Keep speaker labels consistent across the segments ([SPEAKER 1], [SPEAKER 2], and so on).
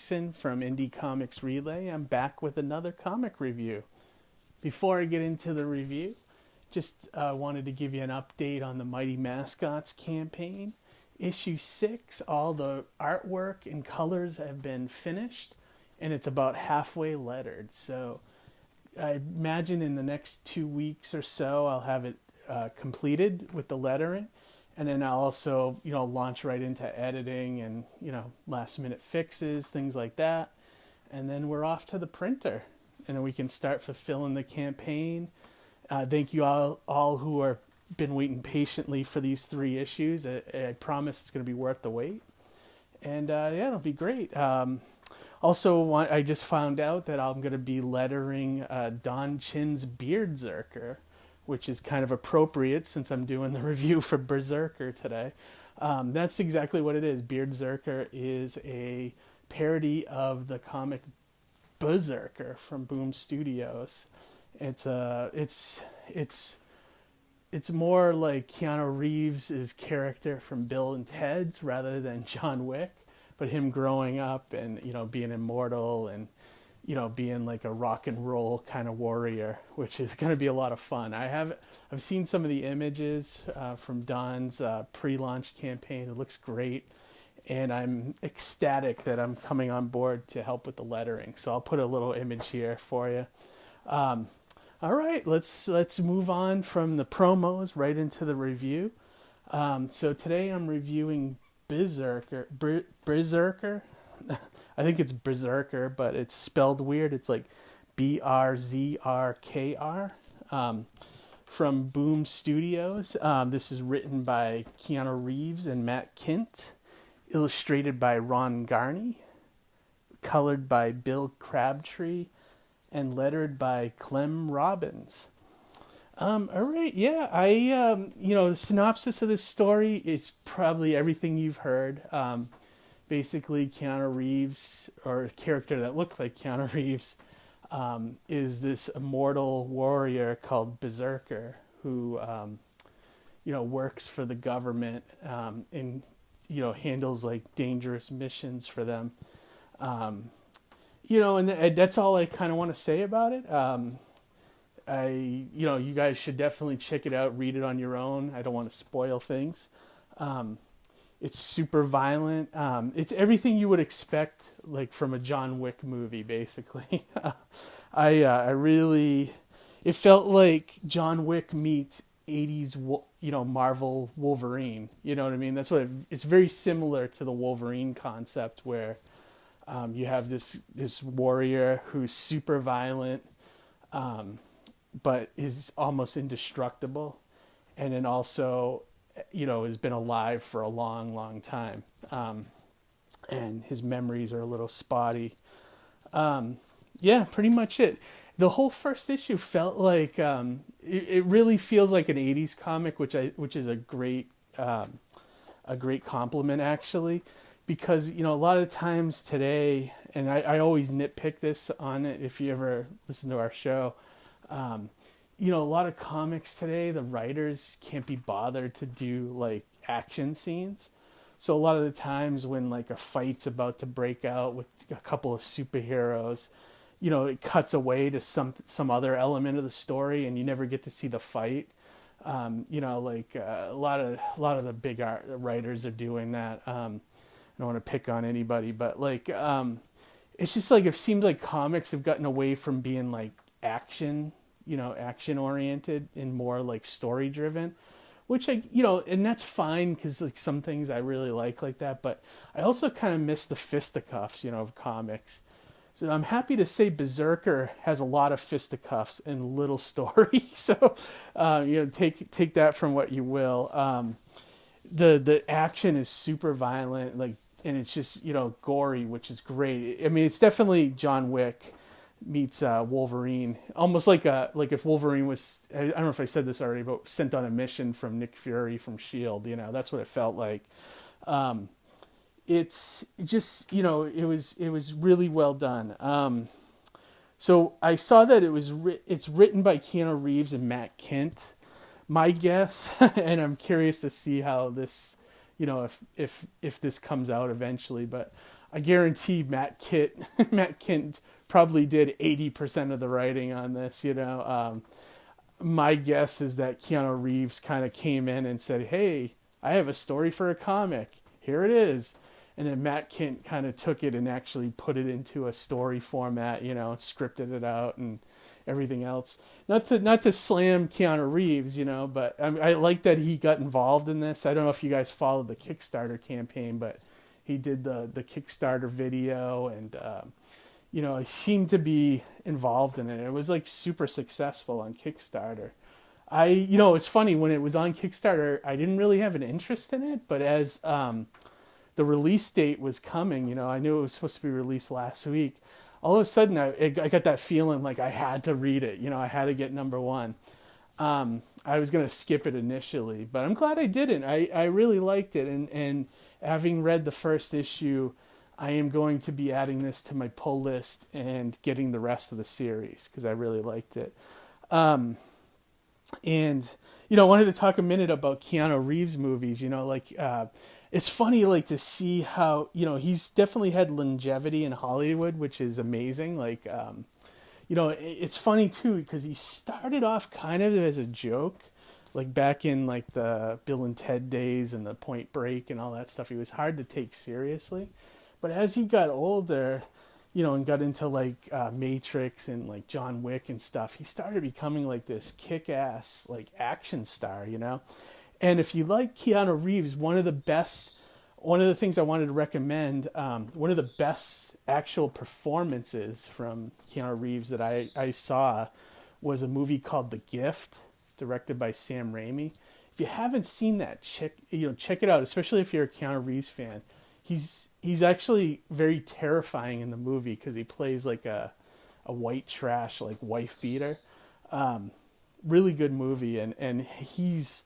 [SPEAKER 1] Jason from Indie Comics Relay. I'm back with another comic review. Before I get into the review, just wanted to give you an update on the Mighty Mascots campaign. Issue 6, all the artwork and colors have been finished, and it's about halfway lettered. So I imagine in the next 2 weeks or so, I'll have it completed with the lettering. And then I'll also, launch right into editing and, last minute fixes, things like that. And then we're off to the printer. And then we can start fulfilling the campaign. Thank you all who are been waiting patiently for these 3 issues. I promise it's going to be worth the wait. And it'll be great. Also, I just found out that I'm going to be lettering Don Chin's BEARDZZERKER, which is kind of appropriate since I'm doing the review for BRZRKR today. That's exactly what it is. BEARDZZERKER is a parody of the comic BRZRKR from Boom Studios. It's more like Keanu Reeves' character from Bill and Ted's rather than John Wick, but him growing up and being immortal and being like a rock and roll kind of warrior, which is going to be a lot of fun. I've seen some of the images from Don's pre-launch campaign. It looks great, and I'm ecstatic that I'm coming on board to help with the lettering. So I'll put a little image here for you. All right, let's move on from the promos right into the review. So today I'm reviewing BRZRKR. I think it's BRZRKR, but it's spelled weird. It's like BRZRKR from Boom Studios. This is written by Keanu Reeves and Matt Kindt, illustrated by Ron Garney, colored by Bill Crabtree, and lettered by Clem Robbins. All right, yeah, the synopsis of this story is probably everything you've heard. Basically, Keanu Reeves, or a character that looked like Keanu Reeves, is this immortal warrior called BRZRKR who, works for the government and, handles like dangerous missions for them. And that's all I kind of want to say about it. You guys should definitely check it out, read it on your own. I don't want to spoil things. It's super violent. It's everything you would expect, like from a John Wick movie, basically. It felt like John Wick meets 80s, Marvel Wolverine. You know what I mean? That's what it's very similar to the Wolverine concept, where you have this warrior who's super violent, but is almost indestructible, and then also has been alive for a long, long time. And his memories are a little spotty. Pretty much it. The whole first issue felt like, it really feels like an 80s comic, which is a great compliment, actually, because, a lot of times today, and I always nitpick this on it if you ever listen to our show, a lot of comics today, the writers can't be bothered to do like action scenes. So a lot of the times when like a fight's about to break out with a couple of superheroes, it cuts away to some other element of the story, and you never get to see the fight. A lot of the big writers are doing that. I don't want to pick on anybody, but it's just like it seems like comics have gotten away from being like action oriented and more like story driven, which and that's fine, because like some things I really like that, but I also kind of miss the fisticuffs, of comics. So I'm happy to say BRZRKR has a lot of fisticuffs and little story. So, take that from what you will. The action is super violent, and it's just, gory, which is great. I mean, it's definitely John Wick meets Wolverine, almost like if Wolverine was, I don't know if I said this already, but sent on a mission from Nick Fury from S.H.I.E.L.D., that's what it felt like. It's just, it was really well done. So I saw that it's written by Keanu Reeves and Matt Kindt. My guess, and I'm curious to see how this, if this comes out eventually, but I guarantee Matt Kint probably did 80% of the writing on this. My guess is that Keanu Reeves kind of came in and said, "Hey, I have a story for a comic. Here it is." And then Matt Kint kind of took it and actually put it into a story format, scripted it out and everything else. Not to slam Keanu Reeves, but I like that he got involved in this. I don't know if you guys followed the Kickstarter campaign, but he did the Kickstarter video, and he seemed to be involved in it. It was like super successful on Kickstarter. It's funny, when it was on Kickstarter, I didn't really have an interest in it, but as the release date was coming, I knew it was supposed to be released last week. All of a sudden, I got that feeling like I had to read it. I had to get number one. I was going to skip it initially, but I'm glad I didn't. I really liked it, and having read the first issue, I am going to be adding this to my pull list and getting the rest of the series because I really liked it. And I wanted to talk a minute about Keanu Reeves movies. It's funny, to see how, he's definitely had longevity in Hollywood, which is amazing. It's funny too, because he started off kind of as a joke, back in the Bill and Ted days and the Point Break and all that stuff. He was hard to take seriously. But as he got older, and got into Matrix and John Wick and stuff, he started becoming this kick-ass action star, And if you like Keanu Reeves, one of the things I wanted to recommend, one of the best actual performances from Keanu Reeves that I saw was a movie called The Gift, directed by Sam Raimi. If you haven't seen that, check it out, especially if you're a Keanu Reeves fan. He's actually very terrifying in the movie because he plays a white trash wife beater. Really good movie, and he's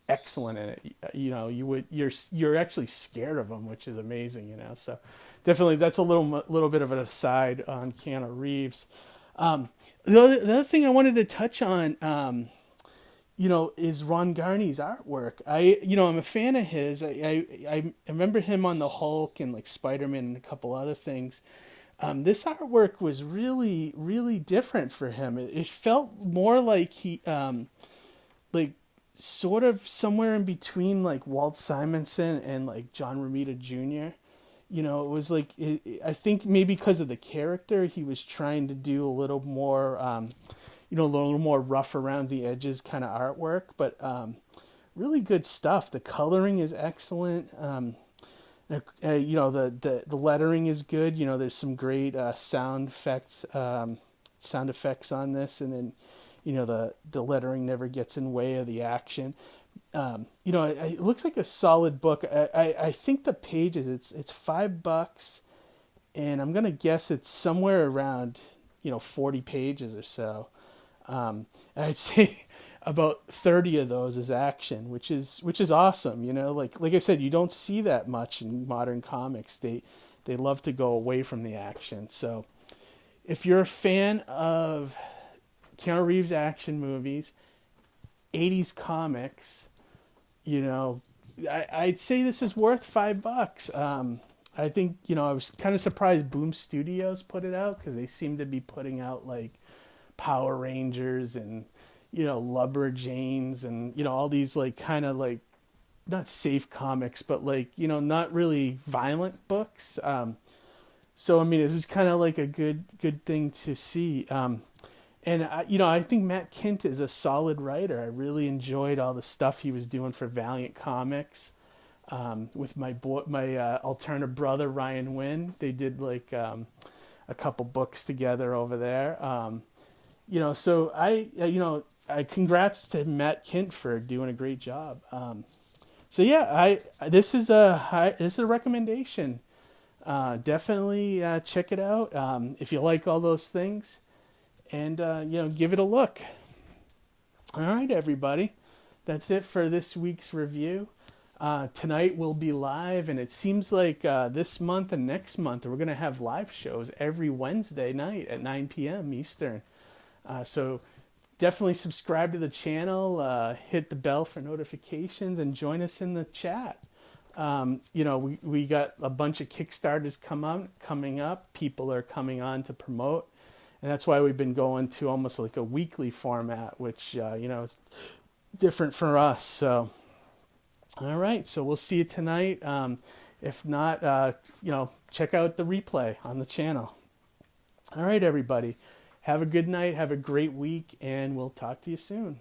[SPEAKER 1] excellent in it. You're actually scared of him, which is amazing. So definitely that's a little bit of an aside on Keanu Reeves. The other thing I wanted to touch on, is Ron Garney's artwork. I'm a fan of his. I remember him on the Hulk and Spider-Man and a couple other things. This artwork was really, really different for him. It felt more like he, sort of somewhere in between Walt Simonson and John Romita Jr. It was I think maybe because of the character, he was trying to do a little more, a little more rough around the edges kind of artwork, but really good stuff. The coloring is excellent. The lettering is good. There's some great sound effects on this, and then the lettering never gets in the way of the action. It looks like a solid book. I think the pages, it's $5, and I'm gonna guess it's somewhere around 40 pages or so. And I'd say about 30 of those is action, which is awesome. Like I said, you don't see that much in modern comics. They love to go away from the action. So if you're a fan of Keanu Reeves action movies, 80s comics, I'd say this is worth $5. I think, I was kind of surprised Boom Studios put it out because they seem to be putting out Power Rangers and, Lumberjanes and, all these kind of not safe comics, but not really violent books. So, it was kind of a good thing to see. And I think Matt Kint is a solid writer. I really enjoyed all the stuff he was doing for Valiant Comics, with my alternative brother Ryan Wynn. They did a couple books together over there. So I congrats to Matt Kint for doing a great job. So yeah, this is a recommendation. Definitely check it out if you like all those things. And, give it a look. All right, everybody. That's it for this week's review. Tonight we'll be live, and it seems like this month and next month we're going to have live shows every Wednesday night at 9 p.m. Eastern. So definitely subscribe to the channel, hit the bell for notifications, and join us in the chat. We got a bunch of Kickstarters coming up. People are coming on to promote. And that's why we've been going to almost like a weekly format, which, is different for us. So, all right. So we'll see you tonight. If not, check out the replay on the channel. All right, everybody. Have a good night. Have a great week. And we'll talk to you soon.